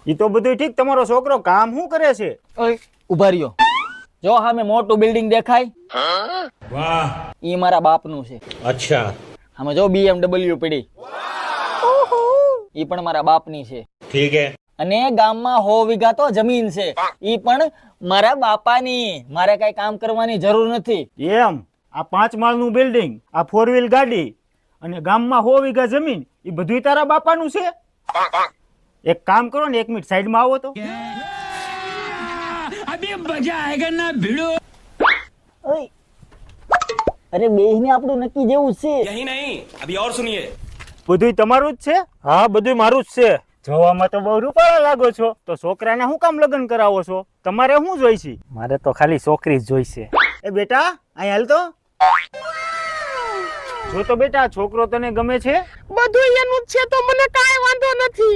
ઈ તો બધું ઠીક, તમારો છોકરો કામ શું કરે છે? ઓય ઉભા રહ્યો, જો સામે મોટું બિલ્ડિંગ દેખાય? વાહ, ઈ મારા બાપનું છે. અચ્છા, આમાં જો BMW પડી, ઈ પણ મારા બાપની છે. ઠીક હે. અને ગામમાં 100 વીઘા તો જમીન છે, ઈ પણ મારા બાપાની. મારે કઈ કામ કરવાની જરૂર નથી. એમ? આ 5 માળનું બિલ્ડિંગ, આ 4 વ્હીલ ગાડી અને ગામમાં 100 વીઘા જમીન, એ બધું તારા બાપાનું છે? એક કામ કરો ને, 1 મિનિટ સાઈડમાં આવો તો. ઓય, અરે બેહીને આપણું નક્કી જેવું છે. यही नहीं, अभी और सुनिए। બધું તમારું જ છે? હા, બધું મારું જ છે. જોવામાં તો બહુ રૂપાળા લાગો છો, તો છોકરાને શું કામ લગ્ન કરાવો છો? તમારે શું જોઈશે? મારે તો ખાલી છોકરી જ જોઈશે. એ બેટા, અહીં હાલ તો. જો તો બેટા, છોકરો તને ગમે છે? બધું એનું જ છે તો મને કાંઈ વાંધો નથી.